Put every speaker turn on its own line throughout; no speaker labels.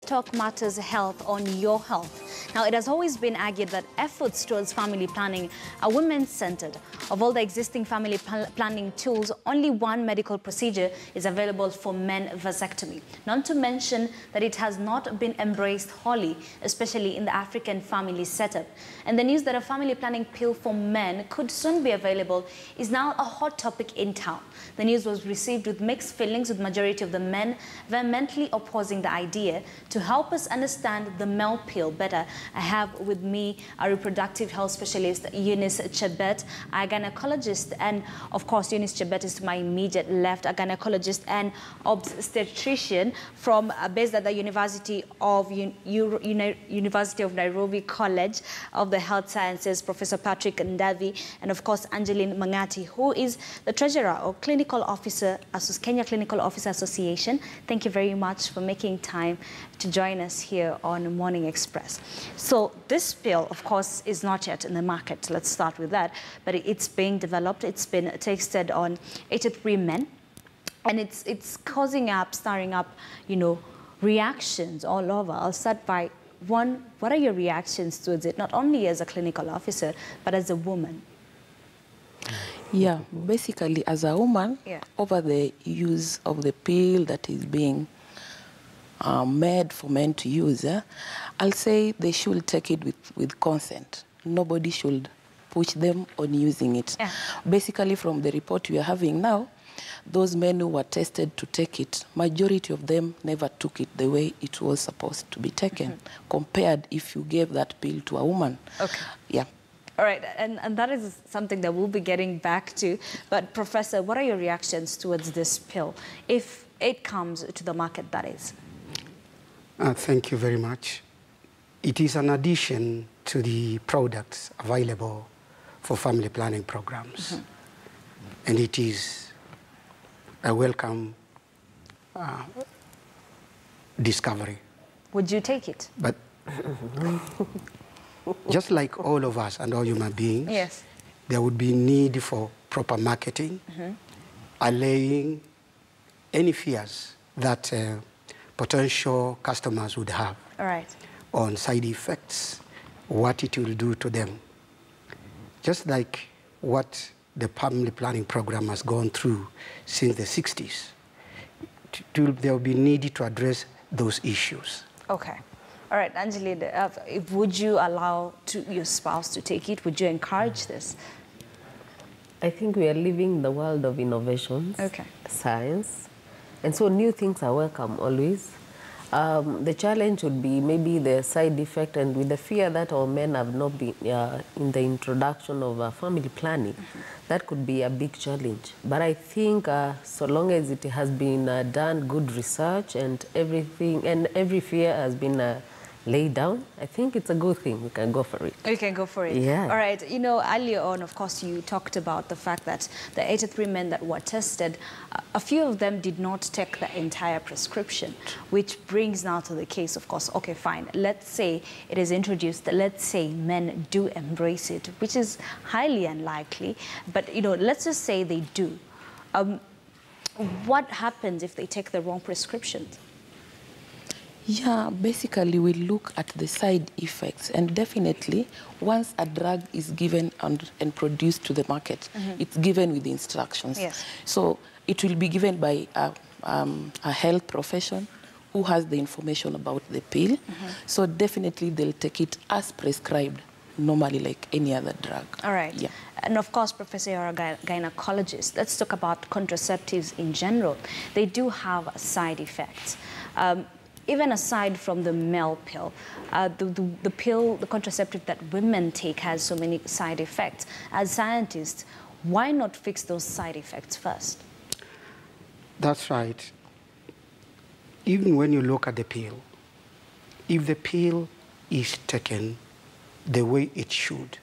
Talk Matters Health on your health. Now, it has always been argued that efforts towards family planning are women-centered. Of all the existing family planning tools, only one medical procedure is available for men: vasectomy. Not to mention that it has not been embraced wholly, especially in the African family setup. And the news that a family planning pill for men could soon be available is now a hot topic in town. The news was received with mixed feelings, with majority of the men vehemently opposing the idea. To help us understand the male pill better, I have with me a reproductive health specialist, Eunice Chebet, a gynecologist, and of course Eunice Chebet is to my immediate left, a gynecologist and obstetrician from based at the University of Nairobi College of the Health Sciences, Professor Patrick Ndavi, and of course Angeline Mangati, who is the treasurer of Clinical Officer, Kenya Clinical Officer Association. Thank you very much for making time to join us here on Morning Express. So this pill, of course, is not yet in the market. Let's start with that. But it's being developed. It's been tested on 83 men. And it's stirring up, you know, reactions all over. I'll start by one. What are your reactions towards it? Not only as a clinical officer, but as a woman.
Yeah, basically as a woman, over the use of the pill that is being made for men to use, I'll say they should take it with consent. Nobody should push them on using it. Yeah. Basically, from the report we are having now, those men who were tested to take it, majority of them never took it the way it was supposed to be taken, compared if you gave that pill to a woman. Okay. Yeah.
All right, and that is something that we'll be getting back to. But Professor, what are your reactions towards this pill, if it comes to the market, that is?
Thank you very much. It is an addition to the products available for family planning programs. And it is a welcome discovery.
Would you take it?
But just like all of us and all human beings, there would be need for proper marketing, allaying any fears that potential customers would have on side effects, what it will do to them. Just like what the family planning program has gone through since the 60s, there will be need to address those issues.
Okay. All right, Angeline, would you allow your spouse to take it? Would you encourage this?
I think we are living in the world of innovations, science, and so new things are welcome always. The challenge would be maybe the side effect, and with the fear that our men have not been in the introduction of family planning, that could be a big challenge. But I think so long as it has been done good research and everything, and every fear has been laid down, I think it's a good thing. We can go for it.
We can go for it.
Yeah.
All right. You know, earlier on, of course, you talked about the fact that the 83 men that were tested, a few of them did not take the entire prescription, which brings now to the case, of course, okay, fine. Let's say it is introduced. Let's say men do embrace it, which is highly unlikely. But, you know, let's just say they do. What happens if they take the wrong prescriptions?
Yeah, basically we look at the side effects, and definitely once a drug is given and produced to the market, it's given with instructions. So it will be given by a health profession who has the information about the pill. So definitely they'll take it as prescribed, normally like any other drug.
All right. Yeah. And of course, Professor, you're a gynecologist. Let's talk about contraceptives in general. They do have side effects. Even aside from the male pill, the contraceptive that women take has so many side effects. As scientists, why not fix those side effects first?
That's right. Even when you look at the pill, if the pill is taken the way it should,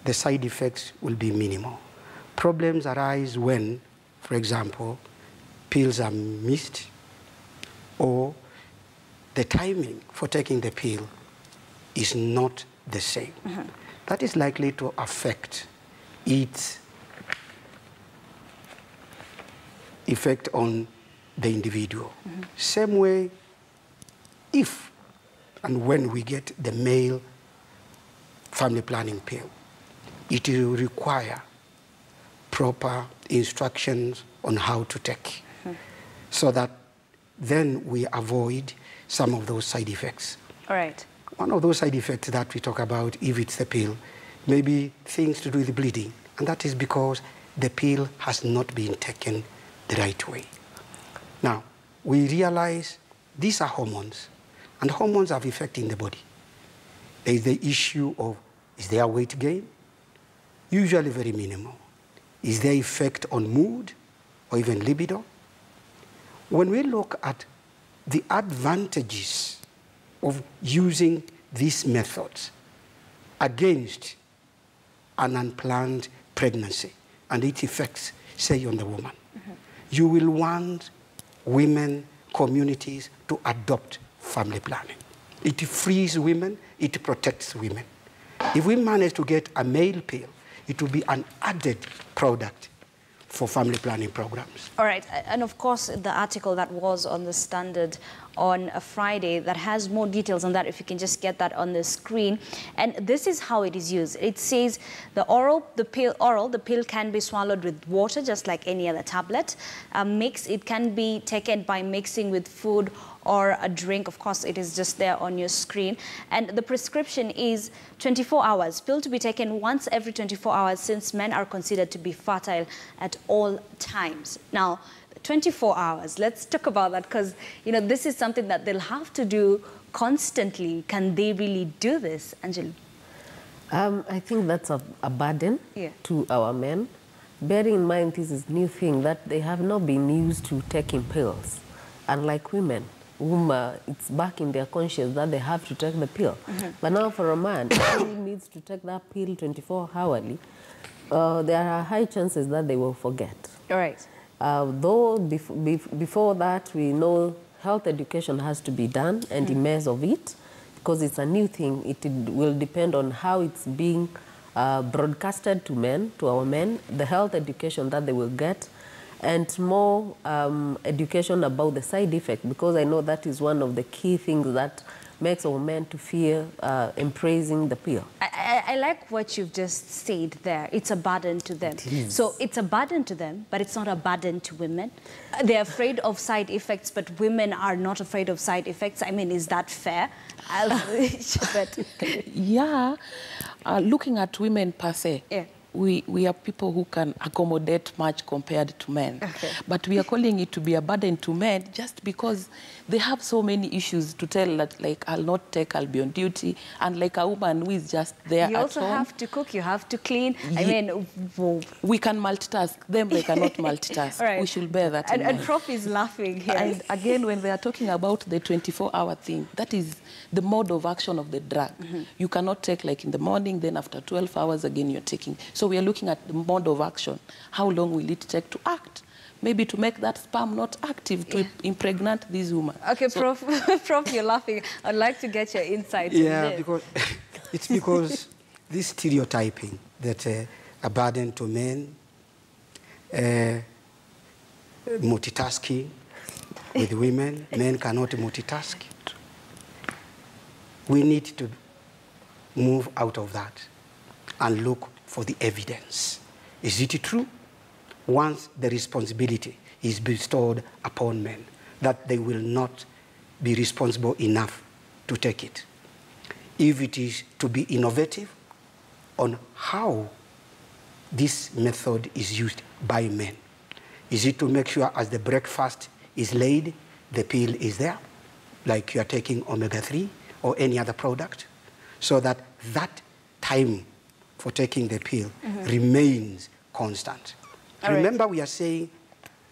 the side effects will be minimal. Problems arise when, for example, pills are missed, or the timing for taking the pill is not the same. That is likely to affect its effect on the individual. Same way, if and when we get the male family planning pill, it will require proper instructions on how to take, so that then we avoid some of those side effects.
All right.
One of those side effects that we talk about, if it's the pill, maybe things to do with the bleeding, and that is because the pill has not been taken the right way. Now, we realize these are hormones, and hormones have effect in the body. There is the issue of, is there weight gain? Usually very minimal. Is there effect on mood or even libido? When we look at the advantages of using these methods against an unplanned pregnancy and its effects, say, on the woman, you will want women, communities to adopt family planning. It frees women, it protects women. If we manage to get a male pill, it will be an added product for family planning programs.
All right, and of course, the article that was on the Standard on a Friday that has more details on that, if you can just get that on the screen. And this is how it is used. It says the pill can be swallowed with water, just like any other tablet. It can be taken by mixing with food or a drink. Of course, it is just there on your screen. And the prescription is 24 hours. Pill to be taken once every 24 hours, since men are considered to be fertile at all times. Now, 24 hours, let's talk about that, because, you know, this is something that they'll have to do constantly. Can they really do this, Angela?
I think that's a burden to our men. Bearing in mind, this is a new thing that they have not been used to taking pills, unlike women. It's back in their conscience that they have to take the pill. But now for a man, he needs to take that pill 24-hourly. There are high chances that they will forget.
All right.
Though before that, we know health education has to be done and immerse of it, because it's a new thing. It will depend on how it's being broadcasted to men, to our men, the health education that they will get, and more education about the side effect, because I know that is one of the key things that makes our men to fear embracing the pill.
I like what you've just said there. It's a burden to them. So it's a burden to them, but it's not a burden to women. They're afraid of side effects, but women are not afraid of side effects. I mean, is that fair?
Yeah. Looking at women per se, we are people who can accommodate much compared to men. But we are calling it to be a burden to men just because they have so many issues to tell that, like, I'll not take, I'll be on duty. And like a woman who is just there at home.
You also have to cook, you have to clean. I mean,
we can multitask. Them, they cannot multitask.
Right.
We should bear that in mind.
And Prof is laughing here.
And again, when they are talking about the 24-hour thing, that is the mode of action of the drug. You cannot take, like, in the morning, then after 12 hours again you're taking. So we are looking at the mode of action. How long will it take to act? Maybe to make that sperm not active, to impregnate this woman.
Okay, so, Prof, you're laughing. I'd like to get your insight on this.
Because it's because this stereotyping that a burden to men, multitasking with women, men cannot multitask. We need to move out of that and look for the evidence. Is it true? Once the responsibility is bestowed upon men, that they will not be responsible enough to take it. If it is to be innovative on how this method is used by men. Is it to make sure as the breakfast is laid, the pill is there, like you are taking omega-3 or any other product, so that that time for taking the pill remains constant. Remember, we are saying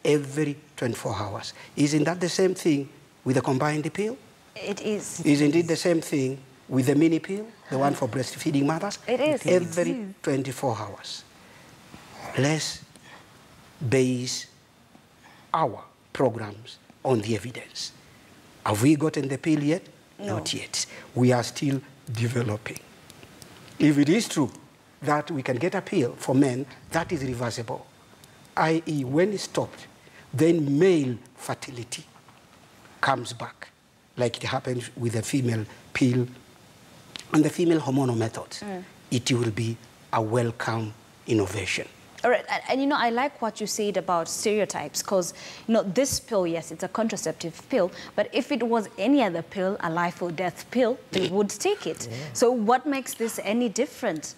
every 24 hours. Isn't that the same thing with the combined pill?
It is.
Isn't it the same thing with the mini pill, the one for breastfeeding mothers?
It is.
Every 24 hours. Let's base our programs on the evidence. Have we gotten the pill yet?
No.
Not yet. We are still developing. If it is true that we can get a pill for men, that is reversible, i.e. when stopped, then male fertility comes back, like it happens with the female pill and the female hormonal methods. It will be a welcome innovation.
All right, and you know, I like what you said about stereotypes, because, you know, this pill, yes, it's a contraceptive pill, but if it was any other pill, a life or death pill, they would take it. Yeah. So what makes this any different,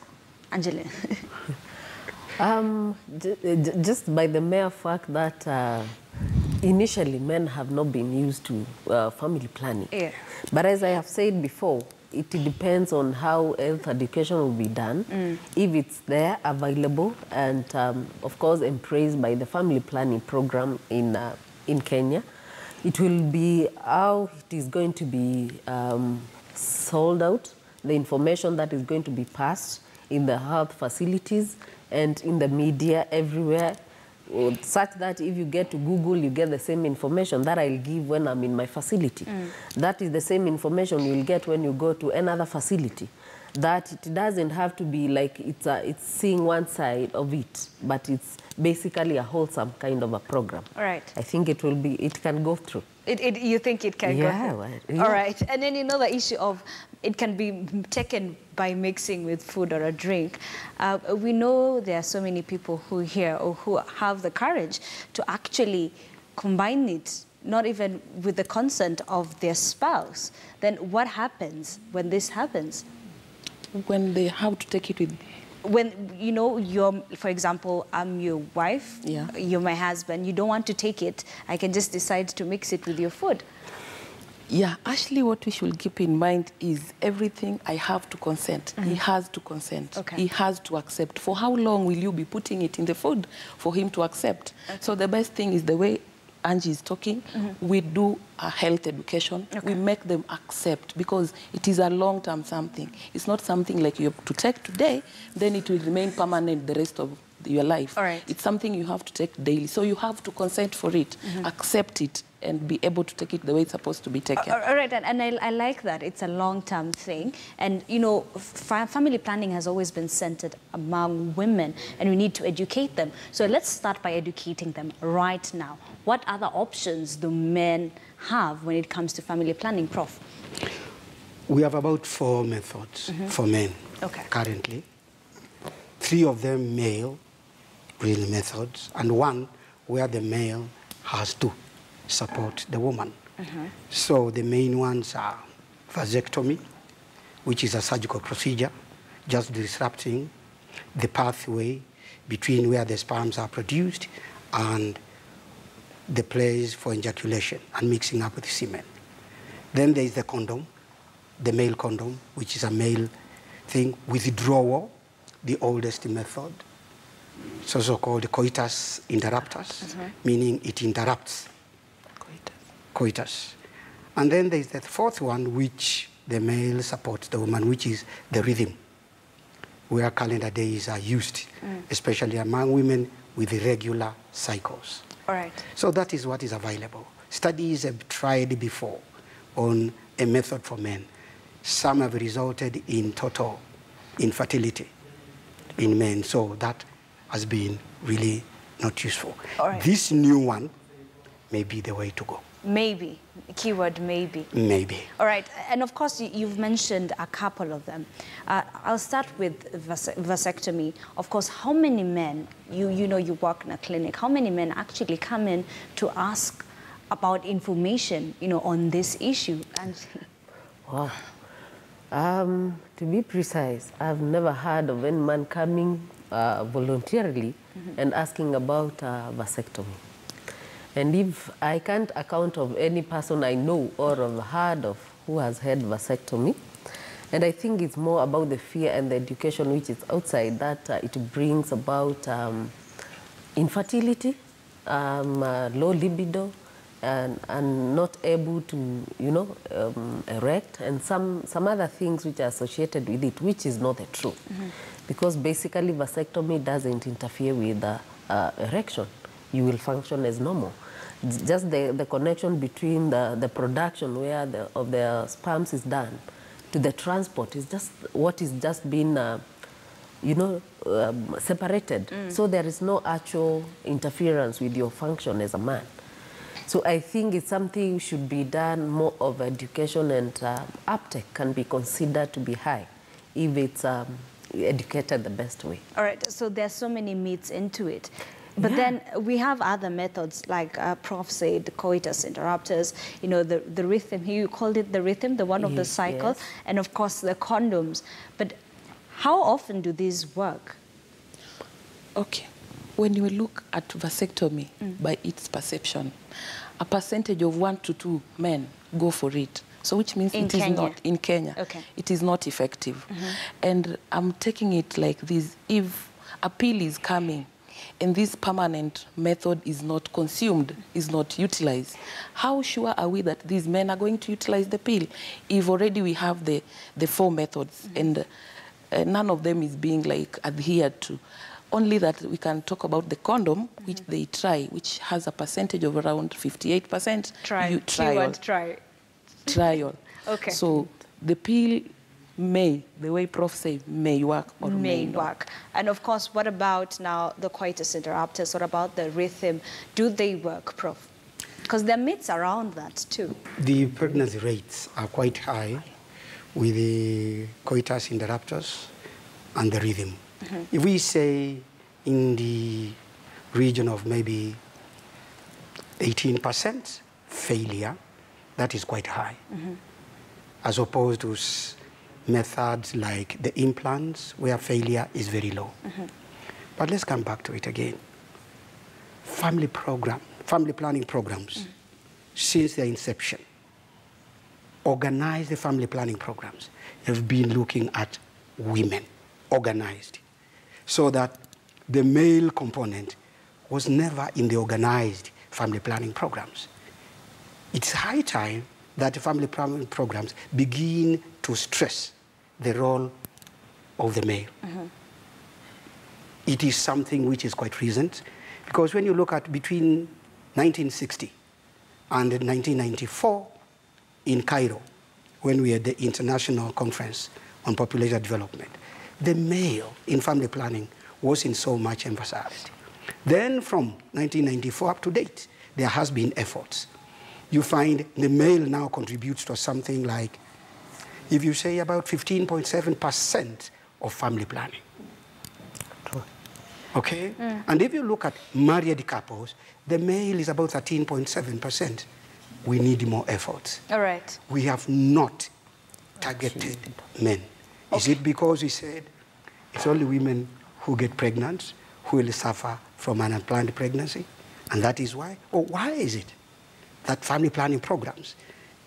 Angeline?
Just by the mere fact that initially men have not been used to family planning. Yeah. But as I have said before, it depends on how health education will be done, if it's there, available, and of course embraced by the family planning program in Kenya. It will be how it is going to be sold out, the information that is going to be passed in the health facilities and in the media everywhere, such that if you get to Google, you get the same information that I'll give when I'm in my facility. That is the same information you'll get when you go to another facility. That it doesn't have to be like it's seeing one side of it, but it's basically a wholesome kind of a program.
All right.
I think it can go through.
You think it can go through?
Well, yeah.
All right. And then, you know, the issue of it can be taken by mixing with food or a drink. We know there are so many people who hear or who have the courage to actually combine it, not even with the consent of their spouse. Then what happens when this happens?
When they have to take it with...
When, you know, for example, I'm your wife, you're my husband, you don't want to take it, I can just decide to mix it with your food.
Yeah, actually what we should keep in mind is everything I have to consent. He has to consent. Okay. He has to accept. For how long will you be putting it in the food for him to accept? Okay. So the best thing is the way Angie is talking, we do a health education. Okay. We make them accept, because it is a long-term something. It's not something like you have to take today, then it will remain permanent the rest of your life.
All right.
It's something you have to take daily. So you have to consent for it, accept it, and be able to take it the way it's supposed to be taken.
All right, and I like that. It's a long-term thing. And, you know, family planning has always been centered among women, and we need to educate them. So let's start by educating them right now. What other options do men have when it comes to family planning, Prof?
We have about 4 methods for men currently. 3 of them male, real methods, and 1 where the male has to support the woman. So the main ones are vasectomy, which is a surgical procedure, just disrupting the pathway between where the sperms are produced and the place for ejaculation and mixing up with semen. Then there is the condom, the male condom, which is a male thing, withdrawal, the oldest method. It's also called Coitus interruptus, meaning it interrupts coitus. And then there is the 4th one, which the male supports the woman, which is the rhythm, where calendar days are used, especially among women with irregular cycles.
All right.
So that is what is available. Studies have tried before on a method for men. Some have resulted in total infertility in men, so that has been really not useful.
All right.
This new one may be the way to go.
Maybe. Keyword maybe.
Maybe.
All right. And of course, you've mentioned a couple of them. I'll start with vasectomy. Of course, how many men, you know, you work in a clinic, how many men actually come in to ask about information, you know, on this issue? And
wow. To be precise, I've never heard of any man coming voluntarily and asking about vasectomy. And if I can't account of any person I know or have heard of who has had vasectomy, and I think it's more about the fear and the education which is outside that it brings about infertility, low libido, and not able to, you know, erect, and some other things which are associated with it, which is not the truth. Because basically vasectomy doesn't interfere with erection. You will function as normal. Just the connection between the production where of the sperms is done to the transport is just what is just been you know, separated. So there is no actual interference with your function as a man. So I think it's something should be done more of education, and uptake can be considered to be high if it's educated the best way.
All right, so there's so many myths into it. But then we have other methods, like Prof said, the Coitus interruptus, you know, the rhythm. You called it the rhythm, the one of the cycle, and of course the condoms. But how often do these work?
Okay. When you look at vasectomy, by its perception, a percentage of 1 to 2 men go for it. So which means it is not, in Kenya, it is not effective. And I'm taking it like this: if a pill is coming and this permanent method is not consumed, is not utilized, how sure are we that these men are going to utilize the pill if already we have the 4 methods and none of them is being like adhered to? Only that we can talk about the condom, which they try, which has a percentage of around 58%. Trial.
Okay.
So the pill may, the way Prof said, may work or may not.
And of course, what about now the Coitus interruptus? What about the rhythm? Do they work, Prof? Because there are myths around that too.
The pregnancy rates are quite high with the Coitus interruptus and the rhythm. If we say in the region of maybe 18% failure, that is quite high, as opposed to methods like the implants, where failure is very low. But let's come back to it again. Family planning programs, since their inception, organized family planning programs have been looking at women, organized, so that the male component was never in the organized family planning programs. It's high time that family planning programs begin to stress the role of the male. It is something which is quite recent, because when you look at between 1960 and 1994 in Cairo, when we had the International Conference on Population Development, the male in family planning wasn't so much emphasized. Then from 1994 up to date, there has been efforts. You find the male now contributes to something like, if you say about 15.7% of family planning. Okay? And if you look at married couples, the male is about 13.7%. We need more efforts.
All right.
We have not targeted men. Is it because we said it's only women who get pregnant who will suffer from an unplanned pregnancy? And that is why? Or why is it that family planning programs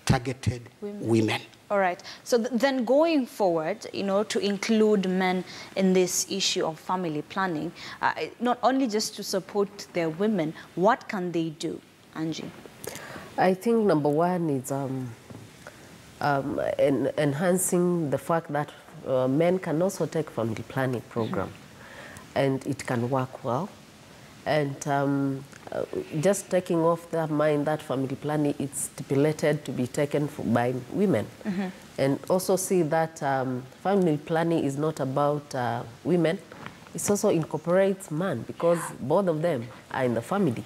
targeted women?
All right. So then going forward, you know, to include men in this issue of family planning, not only just to support their women, what can they do, Angie?
I think number one is enhancing the fact that men can also take family planning program, and it can work well. And just taking off their mind that family planning is stipulated to be taken by women. And also see that family planning is not about women, it also incorporates man, because both of them are in the family.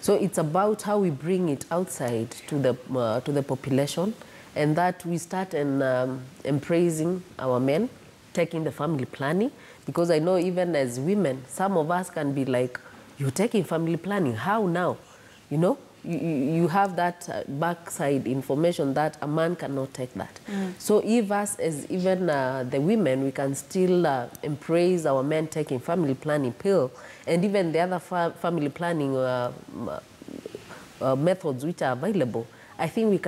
So it's about how we bring it outside to the population, and that we start embracing our men taking the family planning, because I know even as women, some of us can be like, you're taking family planning, how now? You know, you have that backside information that a man cannot take that. So if us as even the women, we can still embrace our men taking family planning pill, and even the other family planning methods which are available, I think we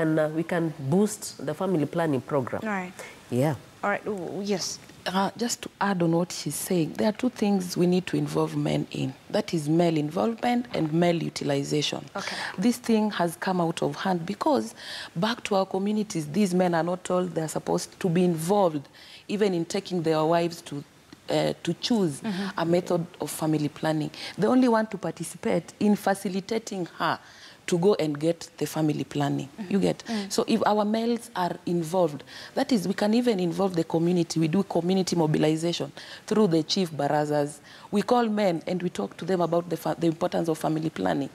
can boost the family planning program.
All right.
Yeah.
All right. Ooh, yes.
Just to add on what she's saying, there are two things we need to involve men in. That is male involvement and male utilization. Okay. This thing has come out of hand because back to our communities, these men are not told they're supposed to be involved even in taking their wives to choose a method of family planning. They only want to participate in facilitating her to go and get the family planning. You get? So if our males are involved, that is, we can even involve the community. We do community mobilization through the chief barazas. We call men and we talk to them about the importance of family planning.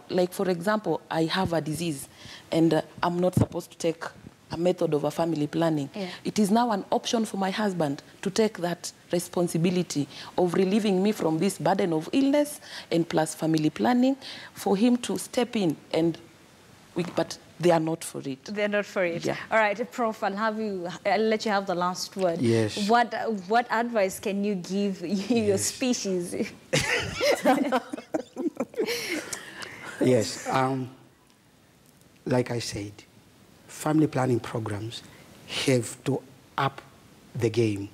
Like, for example, I have a disease and I'm not supposed to take a method of a family planning. It is now an option for my husband to take that responsibility of relieving me from this burden of illness and plus family planning, for him to step in and but they are not for it.
They're not for it.
Yeah.
All right, Prof, I'll let you have the last word.
Yes.
What advice can you give your species?
Yes. Like I said, family planning programs have to up the game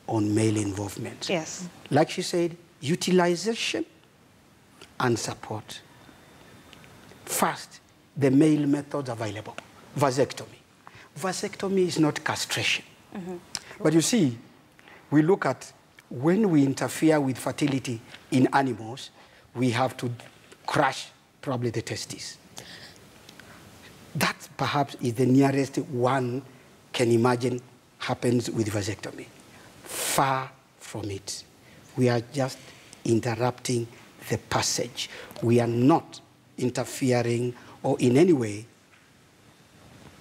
on male involvement.
Yes.
Like she said, utilization and support. First, the male methods available. Vasectomy. Vasectomy is not castration. But you see, we look at when we interfere with fertility in animals, we have to crush probably the testes. That perhaps is the nearest one can imagine happens with vasectomy. Far from it. We are just interrupting the passage. We are not interfering or in any way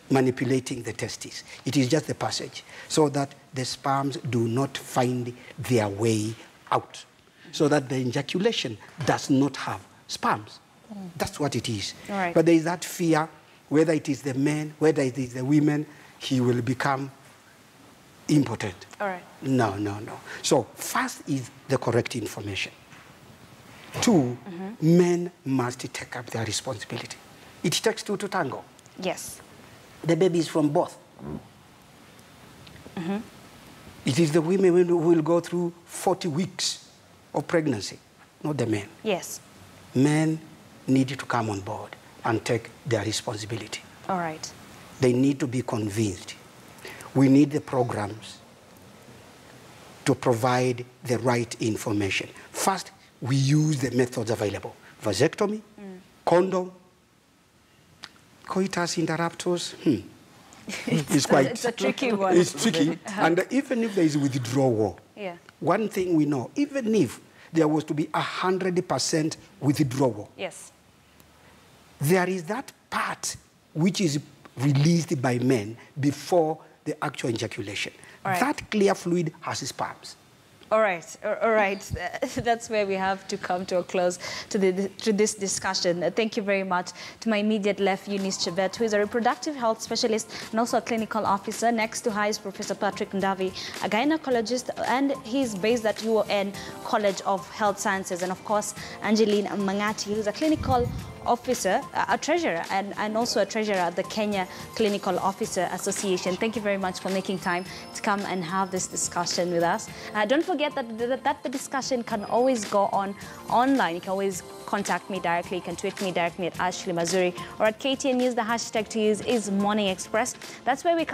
manipulating the testes. It is just the passage so that the sperms do not find their way out, so that the ejaculation does not have sperms. That's what it is.
Right.
But there is that fear, whether it is the men, whether it is the women, he will become impotent.
All right.
No, no, no. So first is the correct information. Two, men must take up their responsibility. It takes two to tango.
Yes.
The baby is from both. It is the women who will go through 40 weeks of pregnancy, not the men.
Yes.
Men need to come on board and take their responsibility.
All right.
They need to be convinced. We need the programs to provide the right information. First, we use the methods available. Vasectomy, condom, Coitus, interruptus.
It's a tricky one.
It's tricky. And even if there is withdrawal, one thing we know, even if there was to be 100% withdrawal, there is that part which is released by men before the actual ejaculation.
Right.
That clear fluid has sperms.
All right, all right. That's where we have to come to a close to this discussion. Thank you very much. To my immediate left, Eunice Chebet, who is a reproductive health specialist and also a clinical officer. Next to her is Professor Patrick Ndavi, a gynecologist, and he's based at UON College of Health Sciences. And of course, Angeline Mangati, who's a clinical officer, a treasurer, and also a treasurer at the Kenya Clinical Officer Association. Thank you very much for making time to come and have this discussion with us. Don't forget that the discussion can always go on online. You can always contact me directly. You can tweet me directly at Ashley Mazuri, or at KTN News. The hashtag to use is Morning Express. That's where we